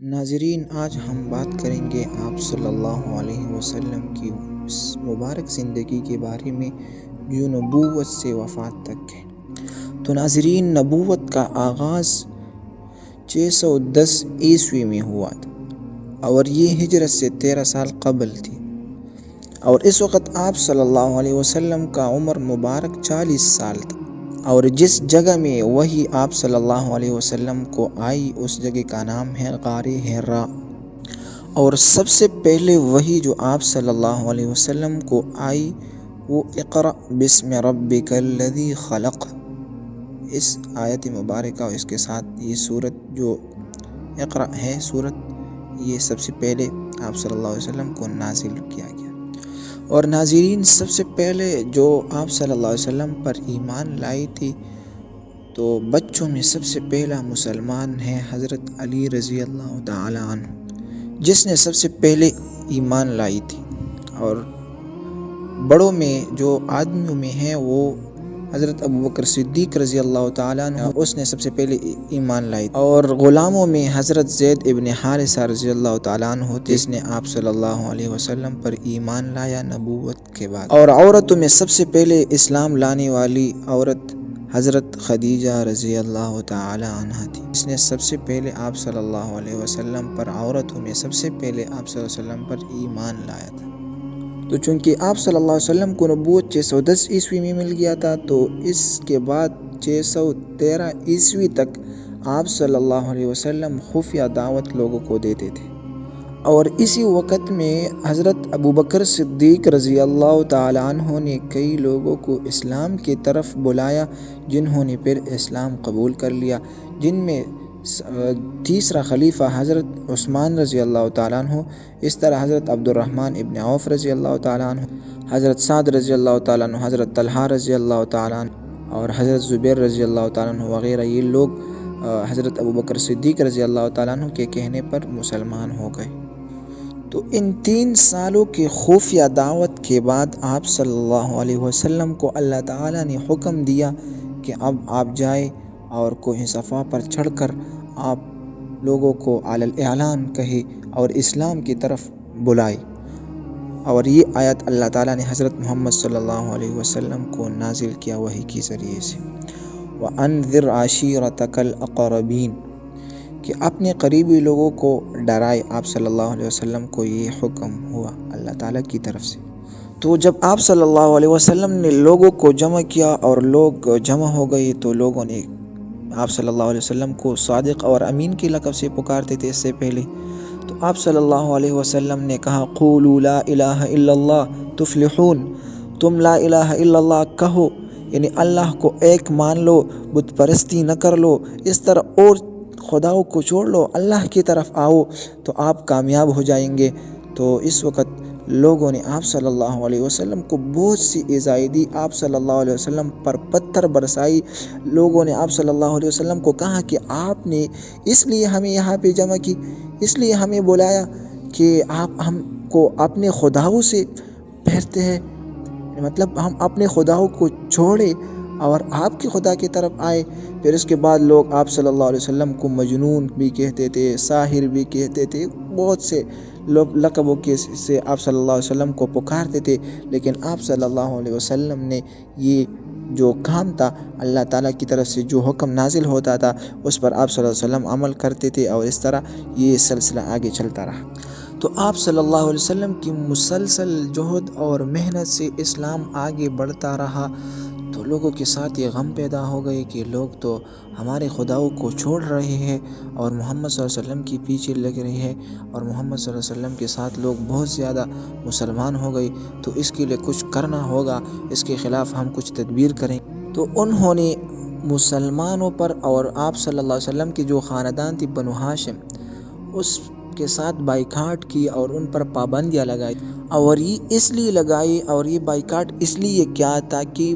ناظرین، آج ہم بات کریں گے آپ صلی اللہ علیہ وسلم کی اس مبارک زندگی کے بارے میں جو نبوت سے وفات تک ہے۔ تو ناظرین، نبوت کا آغاز 610 عیسوی میں ہوا تھا اور یہ ہجرت سے 13 سال قبل تھی، اور اس وقت آپ صلی اللہ علیہ وسلم کا عمر مبارک 40 سال تھا، اور جس جگہ میں وحی آپ صلی اللہ علیہ وسلم کو آئی اس جگہ کا نام ہے غار حرا۔ اور سب سے پہلے وحی جو آپ صلی اللہ علیہ وسلم کو آئی وہ اقرأ بسم ربک الذی خلق، اس آیت مبارکہ اور اس کے ساتھ یہ سورت جو اقرأ ہے سورت، یہ سب سے پہلے آپ صلی اللہ علیہ وسلم کو نازل کیا گیا۔ اور ناظرین، سب سے پہلے جو آپ صلی اللہ علیہ وسلم پر ایمان لائی تھی تو بچوں میں سب سے پہلا مسلمان ہے حضرت علی رضی اللہ تعالی عنہ، جس نے سب سے پہلے ایمان لائی تھی۔ اور بڑوں میں جو آدمیوں میں ہیں وہ حضرت ابوبکر صدیق رضی اللہ تعالیٰ عنہ، اس نے سب سے پہلے ایمان لائی تھی۔ اور غلاموں میں حضرت زید ابن حارثہ رضی اللہ تعالیٰ عنہ، جس نے آپ صلی اللہ علیہ وسلم پر ایمان لایا نبوت کے بعد۔ اور عورتوں میں سب سے پہلے اسلام لانے والی عورت حضرت خدیجہ رضی اللہ تعالی عنہ تھی، جس نے سب سے پہلے آپ صلی اللہ علیہ وسلم پر، عورتوں میں سب سے پہلے آپ صلی اللہ علیہ وسلم پر ایمان لایا تھا۔ تو چونکہ آپ صلی اللہ علیہ وسلم کو نبوت 610 عیسوی میں مل گیا تھا، تو اس کے بعد 613 عیسوی تک آپ صلی اللہ علیہ وسلم خفیہ دعوت لوگوں کو دیتے تھے۔ اور اسی وقت میں حضرت ابوبکر صدیق رضی اللہ تعالی عنہ نے کئی لوگوں کو اسلام کی طرف بلایا، جنہوں نے پھر اسلام قبول کر لیا، جن میں تیسرا خلیفہ حضرت عثمان رضی اللہ تعالیٰ عنہ، اس طرح حضرت عبد الرحمن ابن عوف رضی اللہ تعالیٰ عنہ، حضرت سعد رضی اللہ تعالیٰ عنہ، حضرت طلحہ رضی اللہ تعالیٰ عنہ اور حضرت زبیر رضی اللہ تعالیٰ عنہ وغیرہ، یہ لوگ حضرت ابوبکر صدیق رضی اللہ تعالیٰ عنہ کے کہنے پر مسلمان ہو گئے۔ تو ان 3 سالوں کی خفیہ دعوت کے بعد آپ صلی اللہ علیہ وسلم کو اللہ تعالیٰ نے حکم دیا کہ اب آپ جائیں اور کوہ صفا پر چڑھ کر آپ لوگوں کو علی الاعلان کہے اور اسلام کی طرف بلائے۔ اور یہ آیت اللہ تعالیٰ نے حضرت محمد صلی اللہ علیہ وسلم کو نازل کیا وحی کے ذریعے سے، وَأَنذِرْ عَشِيرَتَكَ الْأَقْرَبِينَ، کہ اپنے قریبی لوگوں کو ڈرائے۔ آپ صلی اللہ علیہ وسلم کو یہ حکم ہوا اللہ تعالیٰ کی طرف سے۔ تو جب آپ صلی اللہ علیہ وسلم نے لوگوں کو جمع کیا اور لوگ جمع ہو گئے، تو لوگوں نے آپ صلی اللہ علیہ وسلم کو صادق اور امین کے لقب سے پکارتے تھے۔ اس سے پہلے تو آپ صلی اللہ علیہ وسلم نے کہا، قولوا لا الہ الا اللہ تفلحون، تم لا الہ الا اللہ کہو، یعنی اللہ کو ایک مان لو، بت پرستی نہ کر لو، اس طرح اور خداؤں کو چھوڑ لو، اللہ کی طرف آؤ تو آپ کامیاب ہو جائیں گے۔ تو اس وقت لوگوں نے آپ صلی اللہ علیہ وسلم کو بہت سی ایذائیں دی، آپ صلی اللہ علیہ وسلم پر پتھر برسائی۔ لوگوں نے آپ صلی اللہ علیہ وسلم کو کہا کہ آپ نے اس لیے ہمیں یہاں پہ جمع کی، اس لیے ہمیں بلایا کہ آپ ہم کو اپنے خداؤں سے پھیرتے ہیں، مطلب ہم اپنے خداؤں کو چھوڑے اور آپ کے خدا کی طرف آئے۔ پھر اس کے بعد لوگ آپ صلی اللہ علیہ وسلم کو مجنون بھی کہتے تھے، ساحر بھی کہتے تھے، بہت سے لوگ لقبوں کے سے آپ صلی اللہ علیہ وسلم کو پکارتے تھے، لیکن آپ صلی اللہ علیہ وسلم نے یہ جو کام تھا اللہ تعالیٰ کی طرف سے جو حکم نازل ہوتا تھا اس پر آپ صلی اللہ علیہ وسلم عمل کرتے تھے، اور اس طرح یہ سلسلہ آگے چلتا رہا۔ تو آپ صلی اللہ علیہ وسلم کی مسلسل جہد اور محنت سے اسلام آگے بڑھتا رہا۔ تو لوگوں کے ساتھ یہ غم پیدا ہو گئے کہ لوگ تو ہمارے خداؤں کو چھوڑ رہے ہیں اور محمد صلی اللہ علیہ وسلم کے پیچھے لگ رہے ہیں، اور محمد صلی اللہ علیہ وسلم کے ساتھ لوگ بہت زیادہ مسلمان ہو گئے، تو اس کے لیے کچھ کرنا ہوگا، اس کے خلاف ہم کچھ تدبیر کریں۔ تو انہوں نے مسلمانوں پر اور آپ صلی اللہ علیہ وسلم کی جو خاندان تھی بنو ہاشم، اس کے ساتھ بائیکاٹ کی اور ان پر پابندیاں لگائی، اور یہ اس لیے لگائی، اور یہ بائیکاٹ اس لیے کیا تاکہ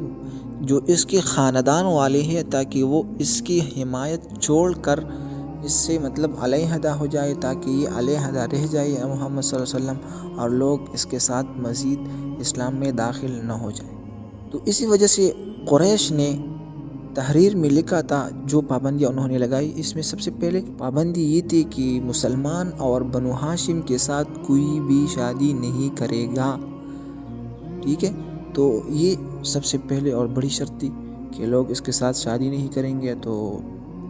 جو اس کے خاندان والے ہیں تاکہ وہ اس کی حمایت چھوڑ کر اس سے مطلب علیحدہ ہو جائے، تاکہ یہ علیحدہ رہ جائے محمد صلی اللہ علیہ وسلم، اور لوگ اس کے ساتھ مزید اسلام میں داخل نہ ہو جائے۔ تو اسی وجہ سے قریش نے تحریر میں لکھا تھا جو پابندیاں انہوں نے لگائی، اس میں سب سے پہلے پابندی یہ تھی کہ مسلمان اور بنو ہاشم کے ساتھ کوئی بھی شادی نہیں کرے گا، ٹھیک ہے۔ تو یہ سب سے پہلے اور بڑی شرط تھی کہ لوگ اس کے ساتھ شادی نہیں کریں گے، تو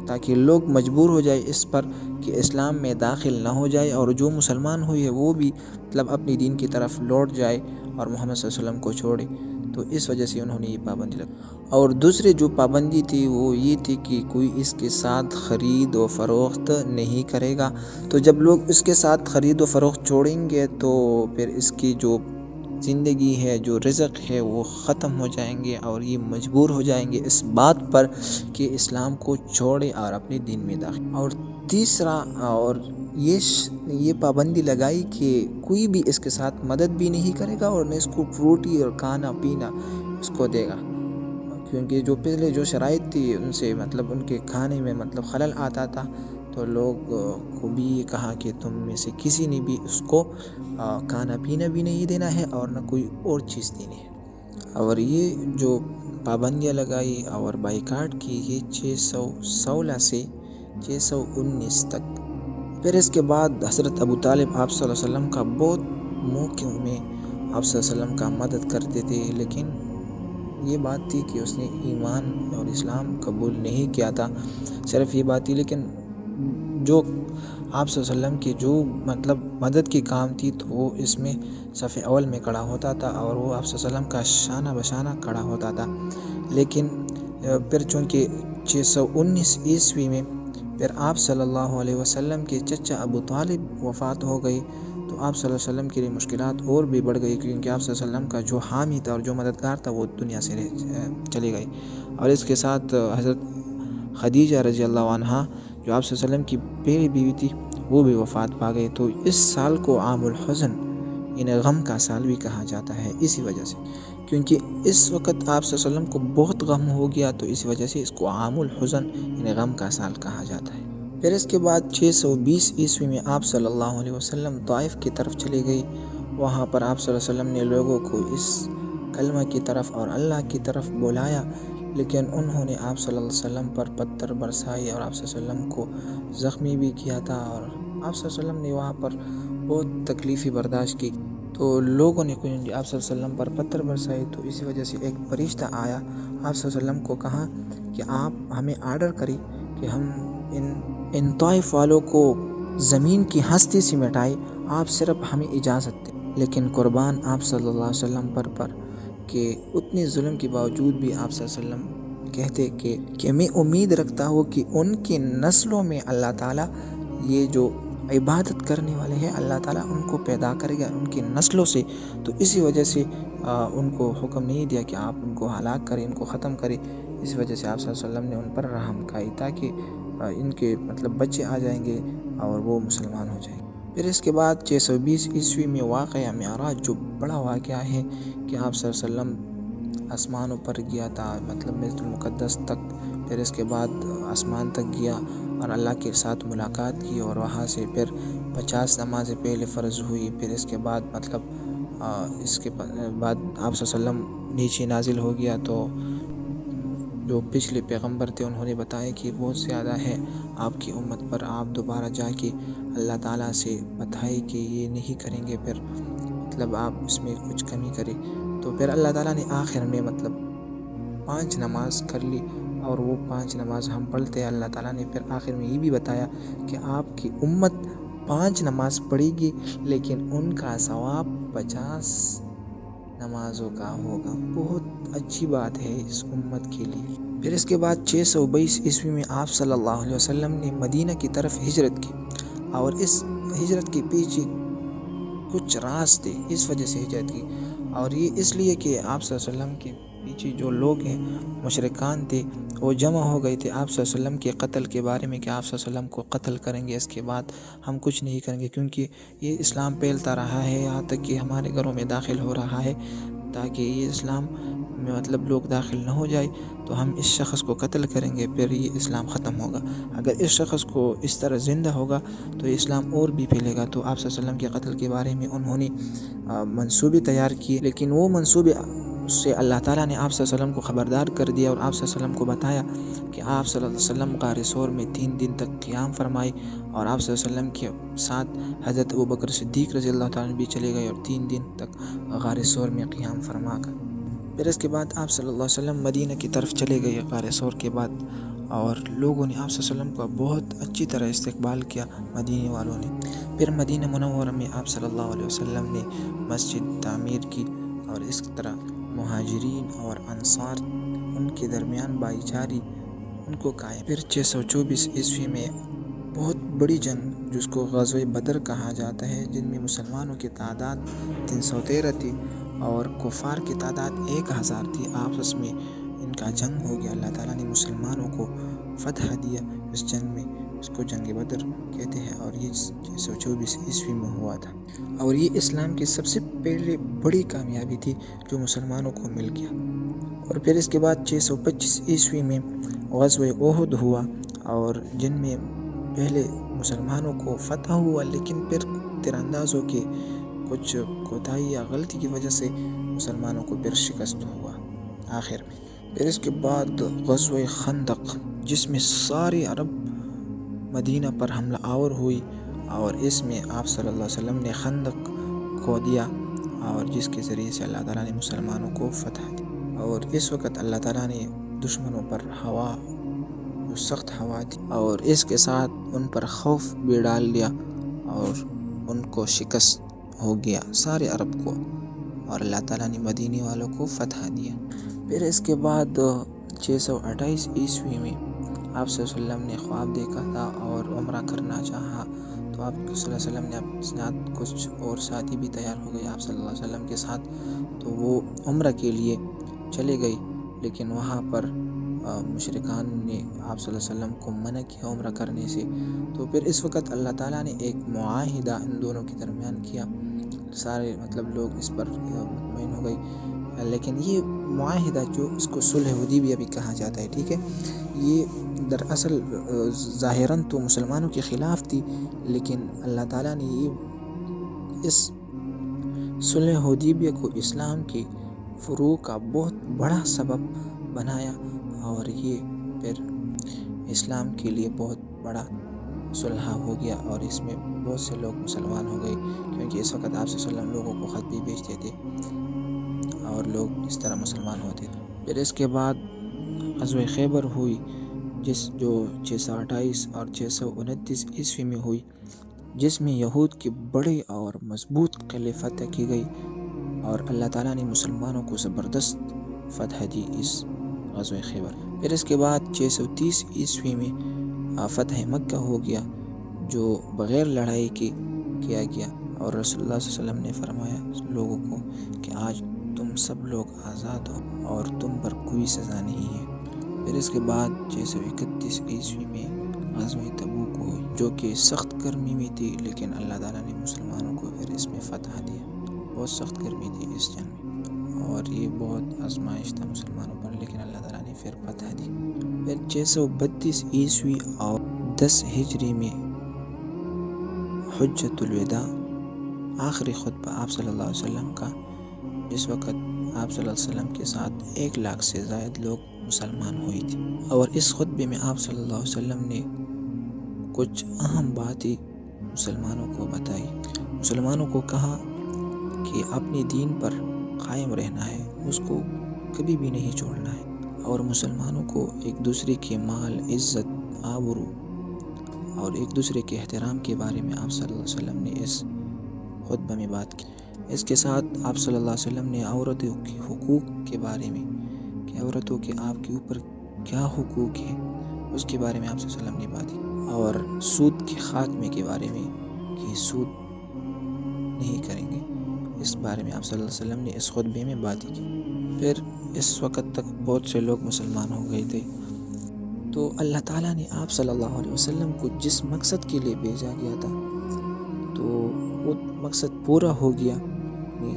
تاکہ لوگ مجبور ہو جائے اس پر کہ اسلام میں داخل نہ ہو جائے، اور جو مسلمان ہوئے وہ بھی مطلب اپنی دین کی طرف لوٹ جائے اور محمد صلی اللہ علیہ وسلم کو چھوڑے۔ تو اس وجہ سے انہوں نے یہ پابندی لگائی۔ اور دوسری جو پابندی تھی وہ یہ تھی کہ کوئی اس کے ساتھ خرید و فروخت نہیں کرے گا۔ تو جب لوگ اس کے ساتھ خرید و فروخت چھوڑیں گے تو پھر اس کی جو زندگی ہے، جو رزق ہے، وہ ختم ہو جائیں گے، اور یہ مجبور ہو جائیں گے اس بات پر کہ اسلام کو چھوڑے اور اپنے دین میں داخل۔ اور تیسرا اور یہ پابندی لگائی کہ کوئی بھی اس کے ساتھ مدد بھی نہیں کرے گا اور نہ اس کو روٹی اور کھانا پینا اس کو دے گا، کیونکہ جو پہلے جو شرائط تھی ان سے مطلب ان کے کھانے میں مطلب خلل آتا تھا، تو لوگ کو بھی یہ کہا کہ تم میں سے کسی نے بھی اس کو کھانا پینا بھی نہیں دینا ہے اور نہ کوئی اور چیز دینی ہے۔ اور یہ جو پابندیاں لگائی اور بائیکاٹ کی، یہ 616 سے 619 تک۔ پھر اس کے بعد حضرت ابو طالب آپ صلی اللہ علیہ وسلم کا بہت موقع میں آپ صلی اللہ علیہ وسلم کا مدد کرتے تھے، لیکن یہ بات تھی کہ اس نے ایمان اور اسلام قبول نہیں کیا تھا، صرف یہ بات تھی۔ لیکن جو آپ صلی اللہ علیہ وسلم کی جو مطلب مدد کی کام تھی تو وہ اس میں صف اول میں کھڑا ہوتا تھا، اور وہ آپ صلی اللہ علیہ وسلم کا شانہ بشانہ کھڑا ہوتا تھا۔ لیکن پھر چونکہ 619 عیسوی میں پھر آپ صلی اللہ علیہ وسلم کے چچا ابو طالب وفات ہو گئی، تو آپ صلی اللہ علیہ وسلم کے لیے مشکلات اور بھی بڑھ گئی، کیونکہ آپ صلی اللہ علیہ وسلم کا جو حامی تھا اور جو مددگار تھا وہ دنیا سے چلی گئی۔ اور اس کے ساتھ حضرت خدیجہ رضی اللہ عنہا جو آپ صلی اللہ علیہ وسلم کی پہلی بیوی تھی وہ بھی وفات پا گئی۔ تو اس سال کو عام الحزن یعنی غم کا سال بھی کہا جاتا ہے، اسی وجہ سے، کیونکہ اس وقت آپ صلی اللہ علیہ وسلم کو بہت غم ہو گیا، تو اس وجہ سے اس کو عام الحزن یعنی غم کا سال کہا جاتا ہے۔ پھر اس کے بعد 620 عیسوی میں آپ صلی اللہ علیہ وسلم طائف کی طرف چلی گئی۔ وہاں پر آپ صلی اللہ علیہ وسلم نے لوگوں کو اس کلمہ کی طرف اور اللہ کی طرف بلایا، لیکن انہوں نے آپ صلی اللہ علیہ وسلم پر پتھر برسائے اور آپ صلی اللہ علیہ وسلم کو زخمی بھی کیا تھا، اور آپ صلی اللہ علیہ وسلم نے وہاں پر بہت تکلیفیں برداشت کی۔ تو لوگوں نے آپ صلی اللہ علیہ وسلم پر پتھر برسائے، تو اسی وجہ سے ایک فرشتہ آیا، آپ صلی اللہ علیہ وسلم کو کہا کہ آپ ہمیں آرڈر کریں کہ ہم ان طائف والوں کو زمین کی ہستی سے مٹائے، آپ صرف ہمیں اجازت دیں۔ لیکن قربان آپ صلی اللہ علیہ وسلم پر کہ اتنے ظلم کے باوجود بھی آپ صلی اللہ علیہ وسلم کہتے کہ میں امید رکھتا ہوں کہ ان کی نسلوں میں اللہ تعالیٰ یہ جو عبادت کرنے والے ہیں اللہ تعالیٰ ان کو پیدا کرے گا ان کی نسلوں سے، تو اسی وجہ سے ان کو حکم نہیں دیا کہ آپ ان کو ہلاک کریں، ان کو ختم کریں۔ اس وجہ سے آپ صلی اللہ علیہ وسلم نے ان پر رحم کھائی تاکہ ان کے مطلب بچے آ جائیں گے اور وہ مسلمان ہو جائیں گے۔ پھر اس کے بعد 620 عیسوی میں واقعہ معراج جو بڑا واقعہ ہے کہ آپ صلی اللہ علیہ وسلم آسمانوں پر گیا تھا، مطلب بیت المقدس تک، پھر اس کے بعد آسمان تک گیا اور اللہ کے ساتھ ملاقات کی، اور وہاں سے پھر 50 نمازیں پہلے فرض ہوئی۔ پھر اس کے بعد مطلب اس کے بعد آپ صلی اللہ علیہ وسلم نیچے نازل ہو گیا، تو جو پچھلے پیغمبر تھے انہوں نے بتایا کہ بہت زیادہ ہے آپ کی امت پر، آپ دوبارہ جا کے اللہ تعالیٰ سے بتائے کہ یہ نہیں کریں گے، پھر مطلب آپ اس میں کچھ کمی کریں۔ تو پھر اللہ تعالیٰ نے آخر میں مطلب 5 نماز کر لی، اور وہ 5 نماز ہم پڑھتے ہیں۔ اللہ تعالیٰ نے پھر آخر میں یہ بھی بتایا کہ آپ کی امت 5 نماز پڑھے گی، لیکن ان کا ثواب 50 نمازوں کا ہوگا۔ بہت اچھی بات ہے اس امت کے لیے۔ پھر اس کے بعد 622 عیسوی میں آپ صلی اللہ علیہ وسلم نے مدینہ کی طرف ہجرت کی، اور اس ہجرت کے پیچھے کچھ راز تھے، اس وجہ سے ہجرت کی، اور یہ اس لیے کہ آپ صلی اللہ علیہ وسلم کے پیچھے جو لوگ ہیں مشرکان تھے وہ جمع ہو گئے تھے آپ صلی اللہ علیہ وسلم کے قتل کے بارے میں کہ آپ صلی اللہ علیہ وسلم کو قتل کریں گے، اس کے بعد ہم کچھ نہیں کریں گے، کیونکہ یہ اسلام پھیلتا رہا ہے یہاں تک کہ ہمارے گھروں میں داخل ہو رہا ہے، تاکہ یہ اسلام میں مطلب لوگ داخل نہ ہو جائے تو ہم اس شخص کو قتل کریں گے، پھر یہ اسلام ختم ہوگا۔ اگر اس شخص کو اس طرح زندہ ہوگا تو یہ اسلام اور بھی پھیلے گا۔ تو آپ صلی اللہ علیہ وسلم کے قتل کے بارے میں انہوں نے منصوبے تیار کیے، لیکن وہ منصوبے اس سے اللہ تعالیٰ نے آپ صلی اللہ علیہ وسلم کو خبردار کر دیا اور آپ صلی اللہ علیہ وسلم کو بتایا کہ آپ صلی اللہ علیہ وسلم غار ثور میں 3 دن تک قیام فرمائے، اور آپ صلی اللہ علیہ وسلم کے ساتھ حضرت ابوبکر صدیق رضی اللہ تعالیٰ عنہ بھی چلے گئے اور 3 دن تک غار ثور میں قیام فرما کر پھر اس کے بعد آپ صلی اللہ علیہ وسلم مدینہ کی طرف چلے گئے غار ثور کے بعد، اور لوگوں نے آپ صلی اللہ علیہ وسلم کا بہت اچھی طرح استقبال کیا مدینہ والوں نے۔ پھر مدینہ منورہ میں آپ صلی اللہ علیہ وسلم نے مسجد تعمیر کی، اور اس طرح مہاجرین اور انصار ان کے درمیان بھائی چاری ان کو قائم۔ پھر 624 عیسوی میں بہت بڑی جنگ جس کو غزوہ بدر کہا جاتا ہے، جن میں مسلمانوں کی تعداد 313 تھی اور کفار کی تعداد 1000 تھی، آپس میں ان کا جنگ ہو گیا۔ اللہ تعالیٰ نے مسلمانوں کو فتح دیا اس جنگ میں، اس کو جنگ بدر کہتے ہیں، اور یہ 624 عیسوی میں ہوا تھا، اور یہ اسلام کی سب سے پہلے بڑی کامیابی تھی جو مسلمانوں کو مل گیا۔ اور پھر اس کے بعد 625 عیسوی میں غزوہ احد ہوا، اور جن میں پہلے مسلمانوں کو فتح ہوا، لیکن پھر تیر اندازوں کے کچھ کوتاہی یا غلطی کی وجہ سے مسلمانوں کو پھر شکست ہوا آخر میں۔ پھر اس کے بعد غزوہ خندق، جس میں سارے عرب مدینہ پر حملہ آور ہوئی، اور اس میں آپ صلی اللہ علیہ وسلم نے خندق کھود دیا، اور جس کے ذریعے سے اللہ تعالیٰ نے مسلمانوں کو فتح دی۔ اور اس وقت اللہ تعالیٰ نے دشمنوں پر ہوا، جو سخت ہوا تھی، اور اس کے ساتھ ان پر خوف بھی ڈال دیا، اور ان کو شکست ہو گیا سارے عرب کو، اور اللہ تعالیٰ نے مدینے والوں کو فتح دیا۔ پھر اس کے بعد 628 عیسوی میں آپ صلی اللہ علیہ وسلم نے خواب دیکھا تھا اور عمرہ کرنا چاہا، تو آپ صلی اللہ علیہ وسلم نے اپنے ساتھ کچھ اور ساتھی بھی تیار ہو گئے آپ صلی اللہ علیہ وسلم کے ساتھ، تو وہ عمرہ کے لیے چلے گئی، لیکن وہاں پر مشرکان نے آپ صلی اللہ علیہ وسلم کو منع کیا عمرہ کرنے سے۔ تو پھر اس وقت اللہ تعالیٰ نے ایک معاہدہ ان دونوں کے درمیان کیا، سارے لوگ اس پر مطمئن ہو گئی، لیکن یہ معاہدہ جو اس کو صلح حدیبیہ بھی کہا جاتا ہے، ٹھیک ہے، یہ دراصل ظاہراً تو مسلمانوں کے خلاف تھی، لیکن اللہ تعالیٰ نے یہ اس صلح حدیبیہ کو اسلام کے فروغ کا بہت بڑا سبب بنایا، اور یہ پھر اسلام کے لیے بہت بڑا صلح ہو گیا، اور اس میں بہت سے لوگ مسلمان ہو گئے، کیونکہ اس وقت آپ صلی اللہ علیہ وسلم لوگوں کو خط بھی بھیجتے تھے اور لوگ اس طرح مسلمان ہوتے تھے۔ پھر اس کے بعد غزوہ خیبر ہوئی، جو 628 اور 629 عیسوی میں ہوئی، جس میں یہود کے بڑے اور مضبوط قلعے فتح کی گئی، اور اللہ تعالیٰ نے مسلمانوں کو زبردست فتح دی اس غزوہ خیبر۔ پھر اس کے بعد 630 عیسوی میں فتح مکہ ہو گیا، جو بغیر لڑائی کے کیا گیا، اور رسول اللہ صلی اللہ علیہ وسلم نے فرمایا لوگوں کو کہ آج تم سب لوگ آزاد ہو اور تم پر کوئی سزا نہیں ہے۔ پھر اس کے بعد 631 عیسوی میں غزوہ تبوک ہوئی، جو کہ سخت گرمی میں تھی، لیکن اللہ تعالیٰ نے مسلمانوں کو پھر اس میں فتح دیا۔ بہت سخت گرمی تھی اس جنگ میں، اور یہ بہت آزمائش تھا مسلمانوں پر، لیکن اللہ تعالیٰ نے پھر فتح دی۔ پھر 632 عیسوی اور 10 ہجری میں حجۃ الوداع، آخری خطبہ آپ صلی اللہ علیہ وسلم کا، جس وقت آپ صلی اللہ علیہ وسلم کے ساتھ 1 لاکھ سے زائد لوگ مسلمان ہوئی تھی، اور اس خطبے میں آپ صلی اللہ علیہ وسلم نے کچھ اہم باتیں مسلمانوں کو بتائی۔ مسلمانوں کو کہا کہ اپنے دین پر قائم رہنا ہے، اس کو کبھی بھی نہیں چھوڑنا ہے، اور مسلمانوں کو ایک دوسرے کے مال، عزت، آبرو اور ایک دوسرے کے احترام کے بارے میں آپ صلی اللہ علیہ وسلم نے اس خطبہ میں بات کی۔ اس کے ساتھ آپ صلی اللہ علیہ وسلم نے عورتوں کے حقوق کے بارے میں، کہ عورتوں کے آپ کے اوپر کیا حقوق ہیں، اس کے بارے میں آپ صلی اللہ علیہ وسلم نے بات کی، اور سود کے خاتمے کے بارے میں کہ سود نہیں کریں گے، اس بارے میں آپ صلی اللہ علیہ وسلم نے اس خطبے میں بات کی۔ پھر اس وقت تک بہت سے لوگ مسلمان ہو گئے تھے، تو اللہ تعالیٰ نے آپ صلی اللہ علیہ وسلم کو جس مقصد کے لیے بھیجا گیا تھا، تو وہ مقصد پورا ہو گیا،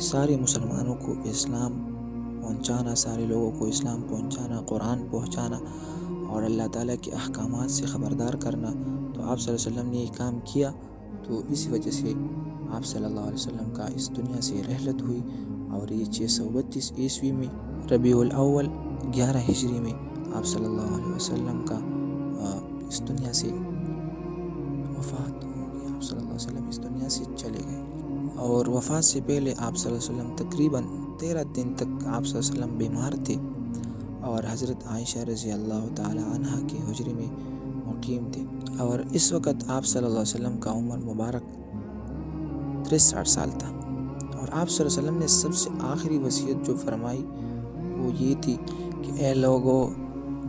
سارے مسلمانوں کو اسلام پہنچانا، سارے لوگوں کو اسلام پہنچانا، قرآن پہنچانا، اور اللہ تعالیٰ کے احکامات سے خبردار کرنا۔ تو آپ صلی اللہ علیہ وسلم نے یہ کام کیا، تو اسی وجہ سے آپ صلی اللہ علیہ وسلم کا اس دنیا سے رحلت ہوئی، اور یہ 632 عیسوی میں ربیع الاول 11 ہجری میں آپ صلی اللہ علیہ وسلم کا اس دنیا سے وفات ہوگی. آپ صلی اللہ علیہ وسلم اس دنیا سے چلے گئے. اور وفات سے پہلے آپ صلی اللہ علیہ وسلم تقریباً 13 دن تک آپ صلی اللہ علیہ وسلم بیمار تھے اور حضرت عائشہ رضی اللہ تعالی عنہا کے حجرے میں مقیم تھے. اور اس وقت آپ صلی اللہ علیہ وسلم کا عمر مبارک 63 سال تھا. اور آپ صلی اللہ علیہ وسلم نے سب سے آخری وصیت جو فرمائی وہ یہ تھی کہ اے لوگو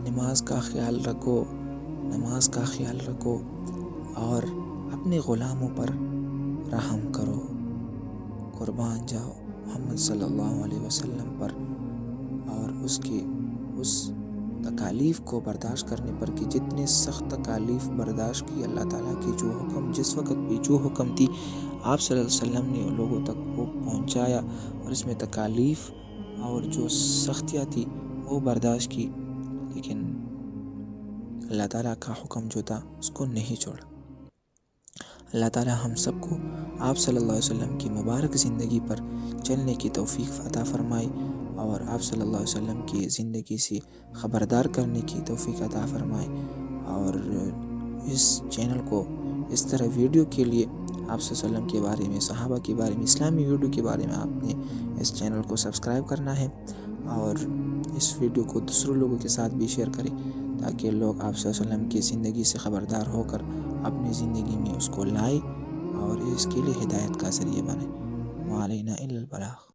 نماز کا خیال رکھو، نماز کا خیال رکھو اور اپنے غلاموں پر رحم کرو، قربان جاؤ محمد صلی اللہ علیہ وسلم پر اور اس تکالیف کو برداشت کرنے پر کہ جتنے سخت تکالیف برداشت کی اللہ تعالیٰ کی، جو حکم جس وقت بھی جو حکم تھی آپ صلی اللہ علیہ وسلم نے لوگوں تک وہ پہنچایا اور اس میں تکالیف اور جو سختیاں تھی وہ برداشت کی، لیکن اللہ تعالیٰ کا حکم جو تھا اس کو نہیں چھوڑا. اللہ تعالیٰ ہم سب کو آپ صلی اللہ علیہ وسلم کی مبارک زندگی پر چلنے کی توفیق عطا فرمائے اور آپ صلی اللہ علیہ وسلم کی زندگی سے خبردار کرنے کی توفیق عطا فرمائے. اور اس چینل کو اس طرح ویڈیو کے لیے آپ صلی اللہ علیہ وسلم کے بارے میں، صحابہ کے بارے میں، اسلامی ویڈیو کے بارے میں آپ نے اس چینل کو سبسکرائب کرنا ہے اور اس ویڈیو کو دوسروں لوگوں کے ساتھ بھی شیئر کریں تاکہ لوگ آپ صلی اللہ علیہ وسلم کی زندگی سے خبردار ہو کر اپنی زندگی میں اس کو لائے اور اس کے لیے ہدایت کا ذریعہ بنے. وعلینا الا البلاغ.